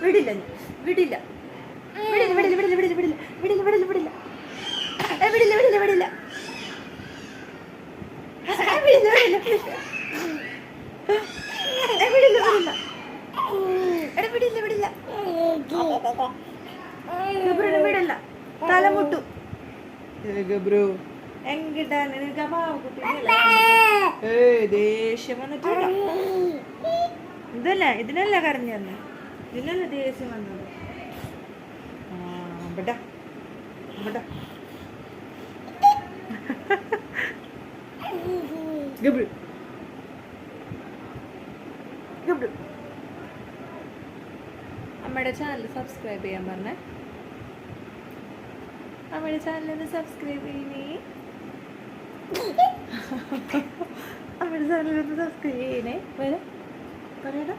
വിടില്ല വിടില്ല വിടില്ല വിടില്ല വിടില്ല വിടില്ല വിടില്ല വിടില്ല വിടില്ല വിടില്ല വിടില്ല വിടില്ല വിടില്ല വിടില്ല തലമുട്ടു എങ്കിട്ടാണ് നിനക്ക് പാവക്കുട്ടി ദേഷ്യം വന്നിട്ടില്ല. ഇതല്ല ഇതിനല്ല കരഞ്ഞു തന്നെ, ഇതിനല്ല ദേഷ്യം വന്നത്. ബെട്ടാ ബെട്ടാ ഗബ്രു ഗബ്രു. അമ്മയുടെ ചാനൽ സബ്സ്ക്രൈബ് ചെയ്യാൻ പറഞ്ഞേ. അമ്മയുടെ ചാനലൊന്ന് സബ്സ്ക്രൈബ് ചെയ്യണേ. അമ്മയുടെ ചാനലൊന്ന് സബ്സ്ക്രൈബ് ചെയ്യണേ. വരാം പറയടാ.